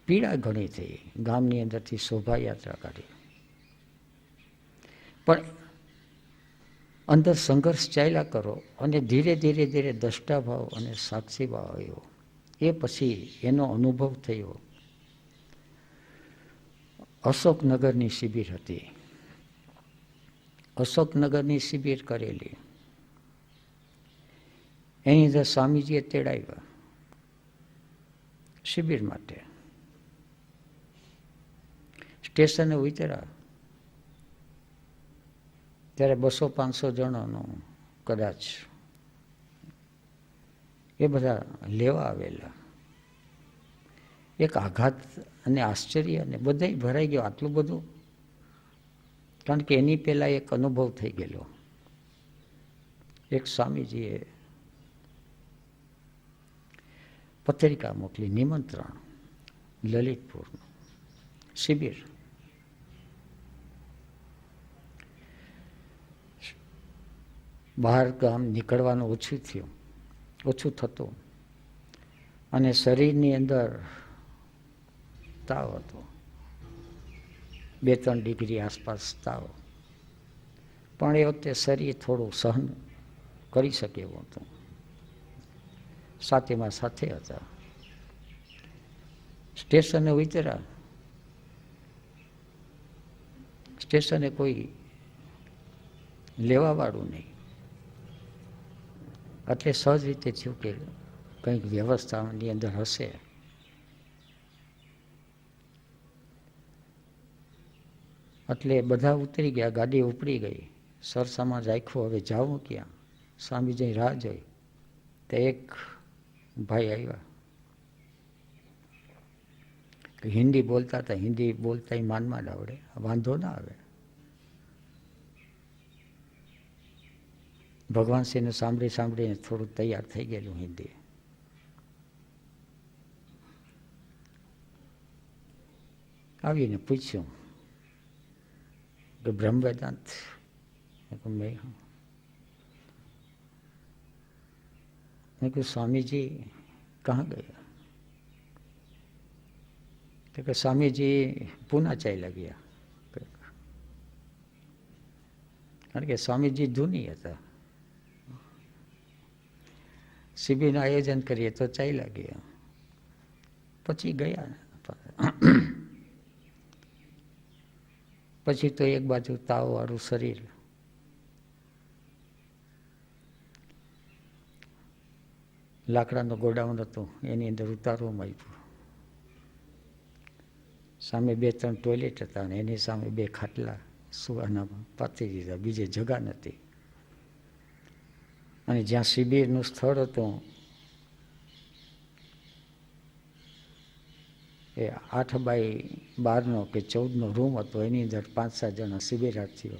પીડા ઘણી થઈ, ગામની અંદરથી શોભાયાત્રા કાઢી, પણ અંદર સંઘર્ષ ચાલ્યા કરો અને ધીરે ધીરે ધીરે દ્રષ્ટાભાવ અને સાક્ષીભાવ આવ્યો. એ પછી એનો અનુભવ થયો. અશોકનગરની શિબિર હતી. અશોકનગરની શિબિર કરેલી, એની અંદર સ્વામીજીએ તેડાવ્યા શિબિર માટે. સ્ટેશને ઉતર્યા ત્યારે 200-500 જણાનો કદાચ એ બધા લેવા આવેલા. એક આઘાત અને આશ્ચર્ય અને બધાય ભરાઈ ગયો. આટલું બધું, કારણ કે એની પહેલાં એક અનુભવ થઈ ગયેલો. એક સ્વામીજીએ પત્રિકા મોકલી, નિમંત્રણ, લલિતપુરનું શિબિર. બહાર ગામ નીકળવાનું ઓછું થતું અને શરીરની અંદર તાવ હતો, 2-3 ડિગ્રી આસપાસ તાવ. પણ એ વખતે શરીર થોડું સહન કરી શકે એવું હતું. સાથેમાં સાથે હતા. સ્ટેશને ઉતર્યા. સ્ટેશને કોઈ લેવાવાળું નહીં. એટલે સહજ રીતે થયું કે કંઈક વ્યવસ્થાની અંદર હશે. એટલે બધા ઉતરી ગયા, ગાડી ઉપડી ગઈ. સરસામાં રાખ્યું, હવે જાવું ક્યાં? સ્વામીજી રાહ જોઈ. તો એક ભાઈ આવ્યા, હિન્દી બોલતા હતા. હિન્દી બોલતા માંડ આવડે, વાંધો ના આવે. ભગવાન સિંહને સાંભળીને થોડું તૈયાર થઈ ગયેલું હિન્દી. આવીને પૂછ્યું કે બ્રહ્મ વેદાંત? મેં કહ્યું સ્વામીજી કહાં ગયા? તો કે સ્વામીજી પૂના ચાલ્યા ગયા. કારણ કે સ્વામીજી જૂની હતા. શિબિરનું આયોજન કરીએ તો ચાલ્યા ગયા. પછી ગયા. પછી તો એક બાજુ તાવવાળું શરીર, લાકડાનું ગોડાઉન હતું, એની અંદર ઉતારવામાં આવ્યું. સામે 2-3 ટોયલેટ હતા અને એની સામે 2 ખાટલા સુવાના પાથરી દીધા. બીજે જગા નથી. અને જ્યાં શિબિરનું સ્થળ હતું એ 8x12 કે 14 રૂમ હતો. એની અંદર 5-7 જણા શિબિરાર્થીઓ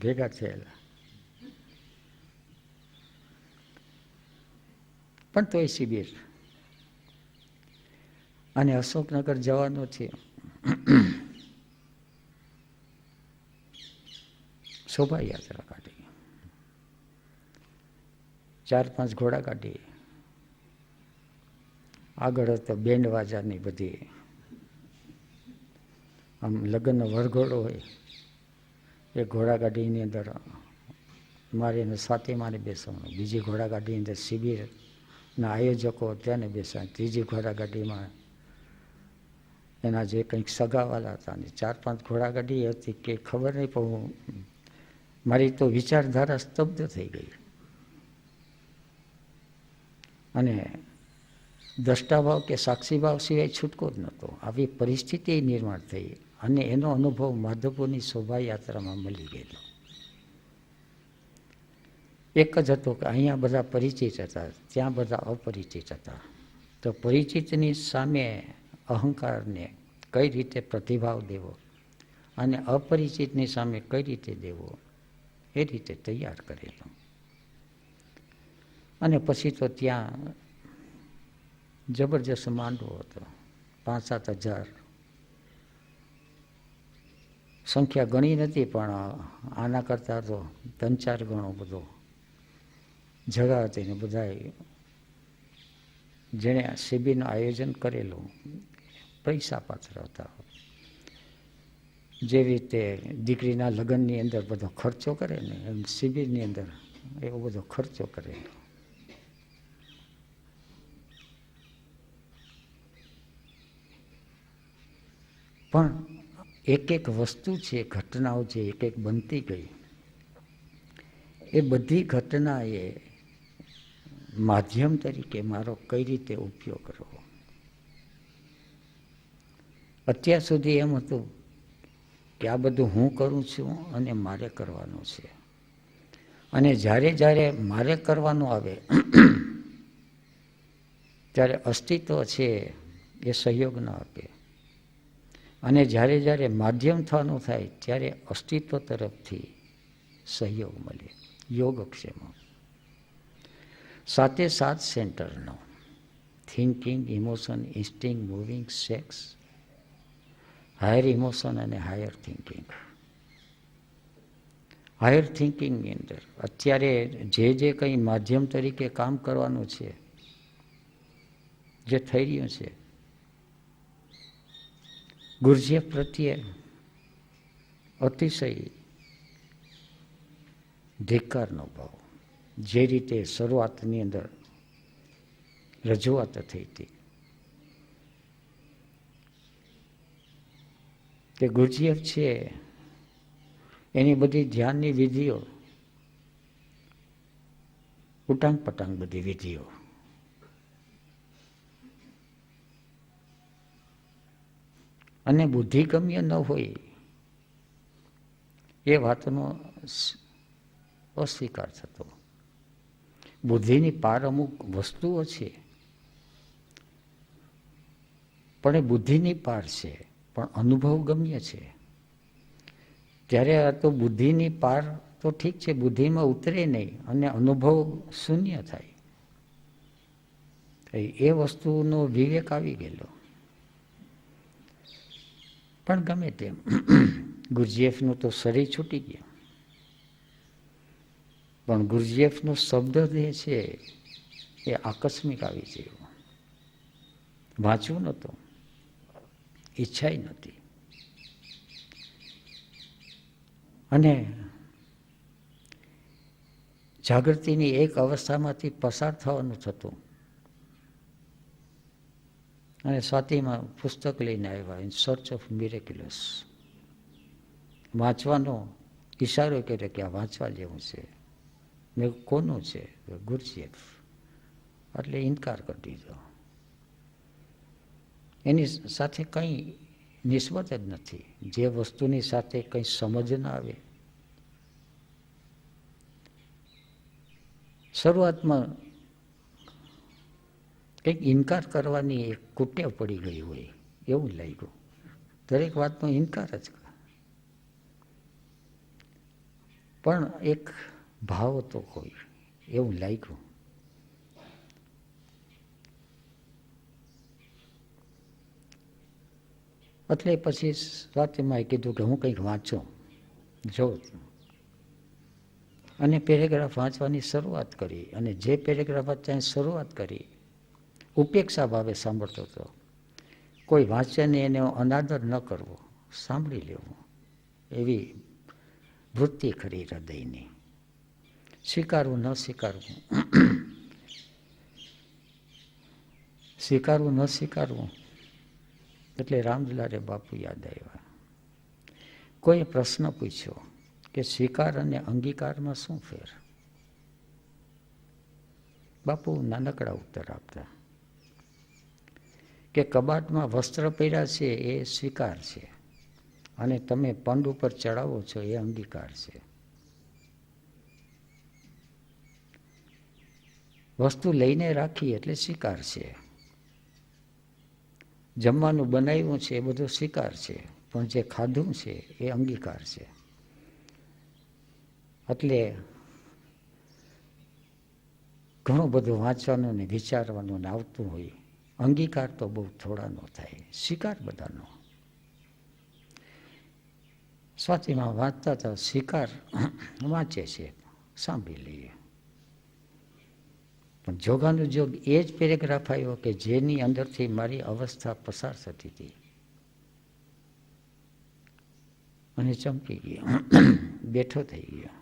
ભેગા થયેલા. પણ તોય શિબિર. અને અશોકનગર જવાનું છે. શોભાયાત્રા કાઢી, 4-5 ઘોડા કાઢી. આગળ હતો બેન્ડ વાજાની બધી, આમ લગ્નનો વરઘોડો હોય એ ઘોડાગાડીની અંદર મારીને સ્વાતિમાને બેસવાનું. બીજી ઘોડાગાડીની અંદર શિબિરના આયોજકો તેને બેસવાનું. ત્રીજી ઘોડાગાડીમાં એના જે કંઈક સગાવાલા હતા. અને 4-5 ઘોડાગાડી હતી કે ખબર નહીં, પણ મારી તો વિચારધારા સ્તબ્ધ થઈ ગઈ. અને દ્રષ્ટાભાવ કે સાક્ષીભાવ સિવાય છૂટકો જ નહોતો. આવી પરિસ્થિતિ નિર્માણ થઈ અને એનો અનુભવ માધવપુરની શોભાયાત્રામાં મળી ગયેલો. એક જ હતો કે અહીંયા બધા પરિચિત હતા, ત્યાં બધા અપરિચિત હતા. તો પરિચિતની સામે અહંકારને કઈ રીતે પ્રતિભાવ દેવો અને અપરિચિતની સામે કઈ રીતે દેવો, એ રીતે તૈયાર કરેલો. અને પછી તો ત્યાં જબરજસ્ત માંડવો હતો. 5-7 હજાર સંખ્યા ગણી નથી, પણ આના કરતાં તો 3-4 ગણો બધો જગા હતી ને બધા જેણે શિબિરનું આયોજન કરેલું પૈસા પાત્ર હતા. જેવી રીતે દીકરીના લગ્નની અંદર બધો ખર્ચો કરે ને એમ શિબિરની અંદર એવો બધો ખર્ચો કરેલો. પણ એક એક વસ્તુ છે, ઘટનાઓ છે, એક એક બનતી ગઈ. એ બધી ઘટનાએ માધ્યમ તરીકે મારો કઈ રીતે ઉપયોગ કરવો. અત્યાર સુધી એમ હતું કે આ બધું હું કરું છું અને મારે કરવાનું છે, અને જ્યારે જ્યારે મારે કરવાનું આવે ત્યારે અસ્તિત્વ છે એ સહયોગ ન આપે, અને જ્યારે જ્યારે માધ્યમ થવાનું થાય ત્યારે અસ્તિત્વ તરફથી સહયોગ મળે. યોગક્ષેમ 7 સેન્ટરનો thinking, emotion, instinct, moving, sex, higher emotion અને હાયર થિંકિંગ. હાયર થિંકિંગની અંદર અત્યારે જે કંઈ માધ્યમ તરીકે કામ કરવાનું છે, જે થઈ રહ્યું છે, ગુરુજી પ્રત્યે અતિશય ધિક્કારનો ભાવ. જે રીતે શરૂઆતની અંદર રજૂઆત થઈ હતી કે ગુરુજી છે એની બધી ધ્યાનની વિધિઓ ઉટાંગ પટાંગ બધી વિધિઓ, અને બુદ્ધિગમ્ય ન હોય એ વાતનો અસ્વીકાર થતો. બુદ્ધિની પાર અમુક વસ્તુઓ છે, પણ એ બુદ્ધિની પાર છે, પણ અનુભવ ગમ્ય છે. ત્યારે આ તો બુદ્ધિની પાર તો ઠીક છે, બુદ્ધિમાં ઉતરે નહીં અને અનુભવ શૂન્ય થાય. એ વસ્તુનો વિવેક આવી ગયેલો. પણ ગમે તેમ ગુરુજીએફનું તો શરીર છૂટી ગયા, પણ ગુરુજીએફનો શબ્દ જે છે એ આકસ્મિક આવી ગયો. વાંચવું નહોતું, ઈચ્છાય નહોતી, અને જાગૃતિની એક અવસ્થામાંથી પસાર થવાનું થતું, અને સ્વાતિમાં પુસ્તક લઈને આવ્યા, ઇન સર્ચ ઓફ મિરેક્યુલસ. વાંચવાનો ઈશારો કર્યો કે આ વાંચવા જેવું છે. મેં કોનું છે? ગુરુજીએફ. એટલે ઇનકાર કરી દીધો. એની સાથે કંઈ નિસ્બત જ નથી. જે વસ્તુની સાથે કંઈ સમજ ના આવે. શરૂઆતમાં કંઈક ઇનકાર કરવાની એક કુટેવ પડી ગઈ હોય એવું લાગ્યું. દરેક વાતનો ઇનકાર જ કરે. પણ એક ભાવ તો કોઈ એવું લાગ્યું. એટલે પછી સ્વાતિમાએ કીધું કે હું કંઈક વાંચું, જોઉં. અને પેરેગ્રાફ વાંચવાની શરૂઆત કરી, અને જે પેરેગ્રાફ વાંચવાની શરૂઆત કરી ઉપેક્ષા ભાવે સાંભળતો હતો. કોઈ વાંચને એને અનાદર ન કરવો, સાંભળી લેવું, એવી વૃત્તિ ખરી હૃદયની. સ્વીકારવું ન સ્વીકારવું, સ્વીકારવું ન સ્વીકારવું એટલે રામદુલારે બાપુ યાદ આવ્યા. કોઈએ પ્રશ્ન પૂછ્યો કે સ્વીકાર અને અંગીકારમાં શું ફેર? બાપુ નાનકડા ઉત્તર આપતા કે કબાટમાં વસ્ત્ર પહેર્યા છે એ સ્વીકાર છે, અને તમે પંડ ઉપર ચડાવો છો એ અંગીકાર છે. વસ્તુ લઈને રાખી એટલે સ્વીકાર છે. જમવાનું બનાવ્યું છે એ બધો સ્વીકાર છે, પણ જે ખાધું છે એ અંગીકાર છે. એટલે ઘણું બધું વાંચવાનું ને વિચારવાનું ને આવતું હોય. અંગીકાર તો બહુ થોડાનો થાય, સ્વીકાર બધાનો. સ્વાતિમાં વાંચતા હતા, શિકાર વાંચે છે, સાંભળી લઈએ. પણ જોગાનું જોગ એ જ પેરેગ્રાફ આવ્યો કે જેની અંદરથી મારી અવસ્થા પસાર થતી હતી અને ચમકી ગયો, બેઠો થઈ ગયો.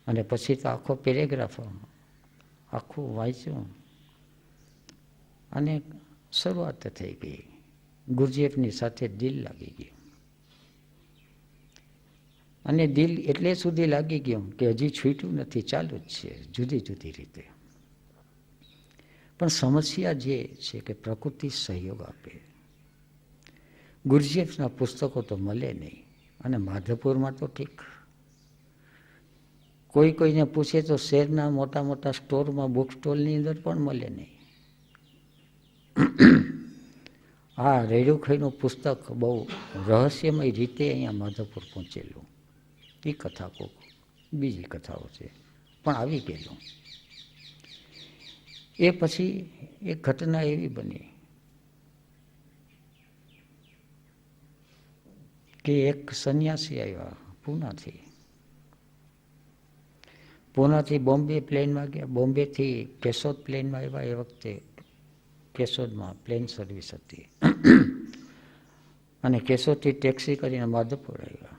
અને પછી તો આખો પેરેગ્રાફ આખું વાંચ્યું અને શરૂઆત થઈ ગઈ. ગુરજીએફની સાથે દિલ લાગી ગયું. અને દિલ એટલે સુધી લાગી ગયું કે હજી છૂટ્યું નથી, ચાલુ જ છે જુદી જુદી રીતે. પણ સમસ્યા જે છે કે પ્રકૃતિ સહયોગ આપે. ગુરજીએફના પુસ્તકો તો મળે નહીં, અને માધવપુરમાં તો ઠીક, કોઈને પૂછે તો શહેરના મોટા મોટા સ્ટોરમાં, બુક સ્ટોલની અંદર પણ મળે નહીં. આ રેડુખાઈનું પુસ્તક બહુ રહસ્યમય રીતે અહીંયા માધવપુર પહોંચેલું. એ કથા કોક બીજી કથાઓ છે, પણ આવી ગયેલું. એ પછી એક ઘટના એવી બની કે એક સંન્યાસી આવ્યા પૂનાથી બોમ્બે પ્લેનમાં ગયા. બોમ્બેથી કેશોદ પ્લેનમાં આવ્યા. એ વખતે કેશોદમાં પ્લેન સર્વિસ હતી. અને કેશોદથી ટેક્સી કરીને માધવપુર આવ્યા.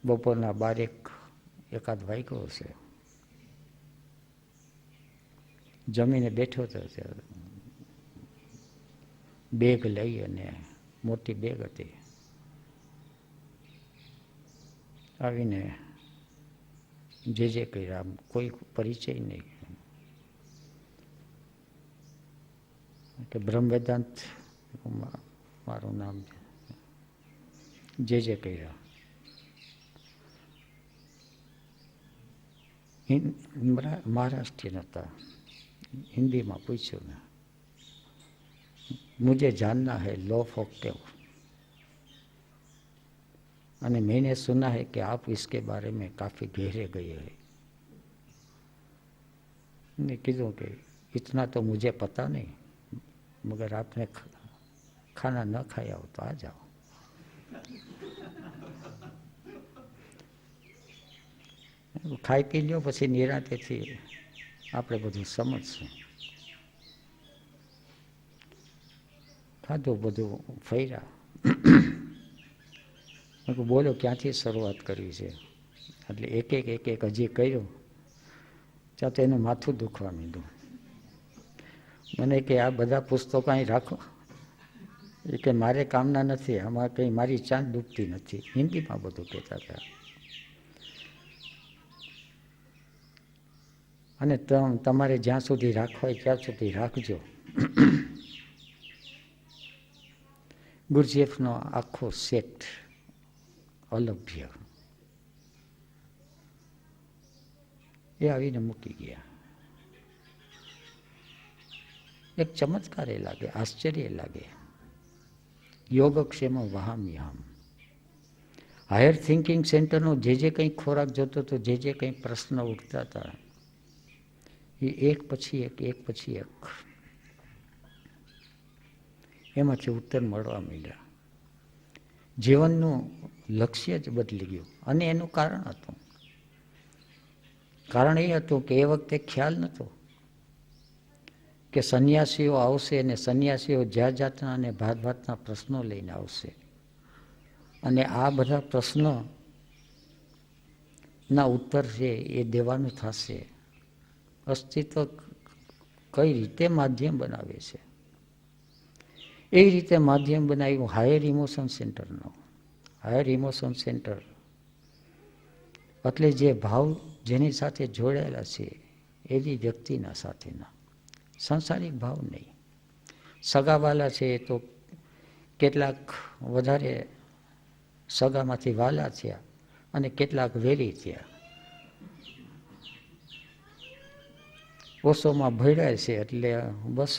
બપોરના 12 વાગ્યો હશે. જમીને બેઠો હતો, બેગ લઈ, અને મોટી બેગ હતી. આવીને જે કર્યા, કોઈ પરિચય નહીં, કે બ્રહ્મ વેદાંત મારું નામ છે, જે કર્યા. મહારાષ્ટ્રીયન હતા. हिंदी में पूछो ना, मुझे जानना है लॉ ऑफ ऑक्टेव, और मैंने सुना है कि आप इसके बारे में काफ़ी गहरे गए हैं. ने कीधु कि इतना तो मुझे पता नहीं, मगर आपने खाना न खाया हो तो आ जाओ. खाई पी लो, પછી નિરાંતેથી આપણે બધું સમજશું. ખાધું, બધું ફર્યા. બોલો ક્યાંથી શરૂઆત કરવી છે? એટલે એક એક હજી કર્યું ત્યાં તો એનું માથું દુખવા માંડ્યું. મને કે આ બધા પુસ્તકો અહીં રાખો, એ કે મારે કામના નથી, આમાં કંઈ મારી ચાંદ ડૂબતી નથી. હિન્દીમાં બધું કહેતા હતા. અને તમારે જ્યાં સુધી રાખવા હોય ત્યાં સુધી રાખજો. ગુરજીએફનો આખો સેટ અલભ્ય એ આવીને મૂકી ગયા. એક ચમત્કાર એ લાગે, આશ્ચર્ય લાગે. યોગક્ષેમ વહામ્યહમ. હાયર થિંકિંગ સેન્ટરનો જે કંઈ ખોરાક જોતો હતો, જે કંઈ પ્રશ્ન ઉઠતા હતા, એ એક પછી એક એમાંથી ઉત્તર મળવા માંડ્યા. જીવનનું લક્ષ્ય જ બદલી ગયું. અને એનું કારણ હતું, કારણ એ હતું કે એ વખતે ખ્યાલ નહોતો કે સંન્યાસીઓ આવશે, અને સંન્યાસીઓ જાત જાતના અને ભાત ભાતના પ્રશ્નો લઈને આવશે, અને આ બધા પ્રશ્નોના ઉત્તર છે એ દેવાનું થશે. અસ્તિત્વ કઈ રીતે માધ્યમ બનાવે છે, એ રીતે માધ્યમ બનાવ્યું હાયર ઇમોશન સેન્ટરનો. હાયર ઇમોશન સેન્ટર એટલે જે ભાવ જેની સાથે જોડાયેલા છે એવી વ્યક્તિના સાથેના, સંસારિક ભાવ નહીં. સગાવાલા છે તો કેટલાક વધારે સગામાંથી વાલા થયા અને કેટલાક વેરી થયા. ઓશોમાં ભળ્યા છે એટલે બસ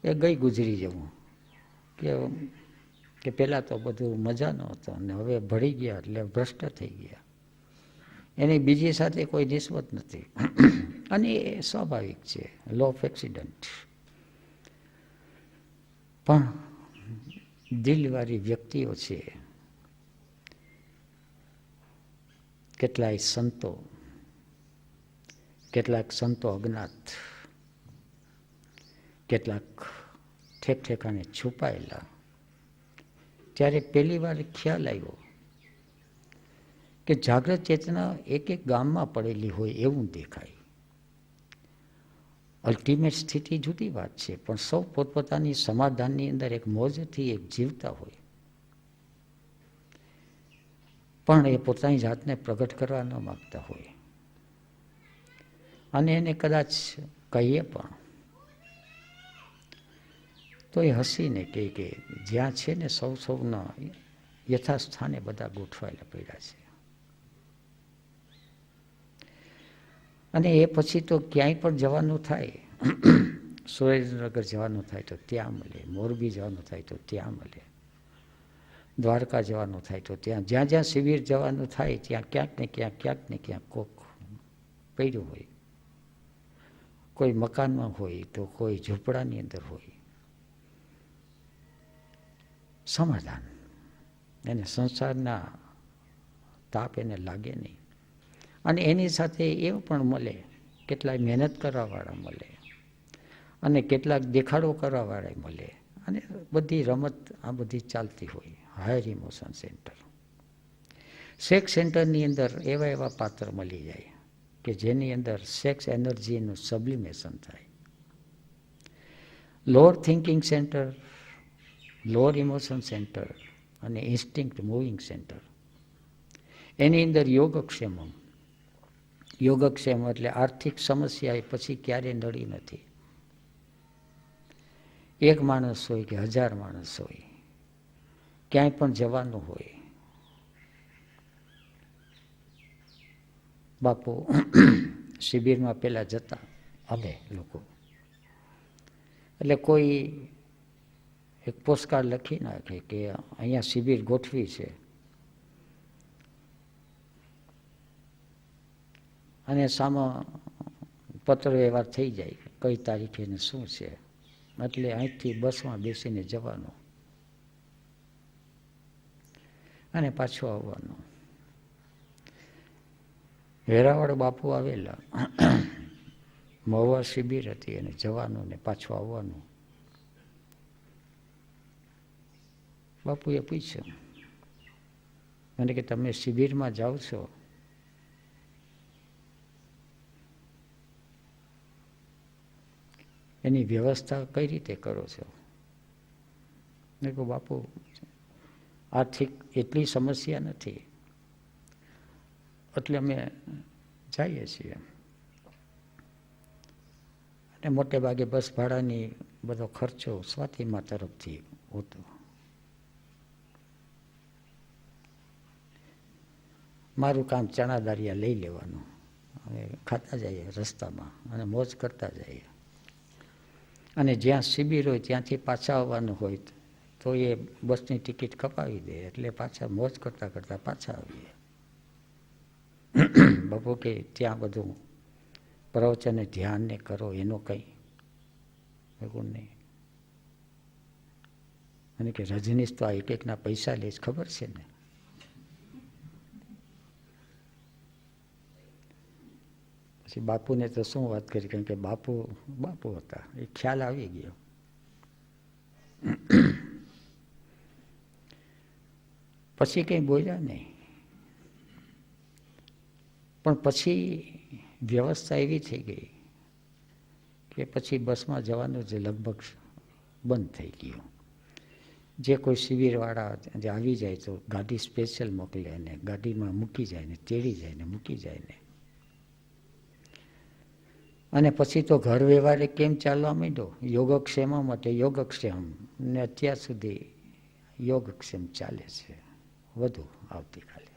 એ ગઈ ગુજરી જવું કે પહેલાં તો બધું મજાનો હતો અને હવે ભળી ગયા એટલે ભ્રષ્ટ થઈ ગયા. એની બીજી સાથે કોઈ નિસ્બત નથી. અને એ સ્વાભાવિક છે, લો ઓફ એક્સિડન્ટ. પણ દિલવાળી વ્યક્તિઓ છે, કેટલાય સંતો, કેટલાક સંતો અજ્ઞાત, કેટલાક ઠેક ઠેકાણે છુપાયેલા, ત્યારે પહેલી વાર ખ્યાલ આવ્યો કે જાગ્રત ચેતના એક એક ગામમાં પડેલી હોય એવું દેખાય. અલ્ટિમેટ સ્થિતિ જુદી વાત છે, પણ સૌ પોતપોતાની સમાધાનની અંદર એક મોજથી એક જીવતા હોય, પણ એ પોતાની જાતને પ્રગટ કરવા ન માગતા હોય. અને એને કદાચ કહીએ પણ તો એ હસીને કહે કે જ્યાં છે ને સૌના યથાસ્થાને બધા ગોઠવાયેલા પડ્યા છે. અને એ પછી તો ક્યાંય પણ જવાનું થાય, સુરેન્દ્રનગર જવાનું થાય તો ત્યાં મળે, મોરબી જવાનું થાય તો ત્યાં મળે, દ્વારકા જવાનું થાય તો ત્યાં, જ્યાં જ્યાં શિબિર જવાનું થાય ત્યાં ક્યાંક ને ક્યાંક કોક પડ્યું હોય. કોઈ મકાનમાં હોય તો કોઈ ઝૂંપડાની અંદર હોય. સમાધાન, એને સંસારના તાપ એને લાગે નહીં. અને એની સાથે એવું પણ મળે, કેટલાક મહેનત કરવાવાળા મળે અને કેટલાક દેખાડો કરવાવાળા મળે. અને બધી રમત આ બધી ચાલતી હોય. હાયર ઇમોશન સેન્ટર, સેક્સ સેન્ટરની અંદર એવા એવા પાત્ર મળી જાય કે જેની અંદર સેક્સ એનર્જીનું સબ્લિમેશન થાય. Lower thinking centre, lower emotion centre અને ઇન્સ્ટિંક્ટ મૂવિંગ સેન્ટર, એની અંદર યોગક્ષેમ. યોગક્ષેમ એટલે આર્થિક સમસ્યા પછી ક્યારેય નડી નથી. એક માણસ હોય કે 1000 માણસ હોય, ક્યાંય પણ જવાનું હોય, બાપુ શિબિરમાં પેલા જતા અમે લોકો, એટલે કોઈ એક પોસ્ટકાર્ડ લખી નાખે કે અહીંયા શિબિર ગોઠવી છે, અને સામા પત્ર વ્યવહાર થઈ જાય કઈ તારીખે ને શું છે, એટલે અહીંથી બસમાં બેસીને જવાનું અને પાછું આવવાનું. વેરાવળ બાપુ આવેલા, મહુવા શિબિર હતી અને જવાનું ને પાછું આવવાનું. બાપુએ પૂછ્યું મને કે તમે શિબિરમાં જાઓ છો, એની વ્યવસ્થા કઈ રીતે કરો છો? મેં કહ્યું બાપુ આર્થિક એટલી સમસ્યા નથી એટલે અમે જઈએ છીએ, અને મોટે ભાગે બસ ભાડાની બધો ખર્ચો સ્વાતિમા તરફથી હોતો. મારું કામ ચણા દાળિયા લઈ લેવાનું અને ખાતા જઈએ રસ્તામાં અને મોજ કરતા જઈએ. અને જ્યાં શિબિર હોય ત્યાંથી પાછા આવવાનું હોય તો એ બસની ટિકિટ કપાવી દે, એટલે પાછા મોજ કરતા કરતા પાછા આવીએ. બાપુ કે ત્યાં બધું પ્રવચને ધ્યાન ને કરો એનો કંઈ નહીં. અને કે રજનીશ તો આ એક એકના પૈસા લે ખબર છે ને. પછી બાપુને તો શું વાત કરી, કારણ કે બાપુ હતા, એ ખ્યાલ આવી ગયો. પછી કંઈ બોલ્યા નહીં. પણ પછી વ્યવસ્થા એવી થઈ ગઈ કે પછી બસમાં જવાનું જે લગભગ બંધ થઈ ગયું. જે કોઈ શિબિરવાળા જે આવી જાય તો ગાડી સ્પેશિયલ મોકલે ને ગાડીમાં મૂકી જાય ને તેડી જાય ને મૂકી જાય ને. અને પછી તો ઘર વ્યવહારે કેમ ચાલવા માંડ્યો, યોગક્ષેમ માટે યોગક્ષેમ, ને અત્યાર સુધી યોગક્ષેમ ચાલે છે. વધુ આવતીકાલે.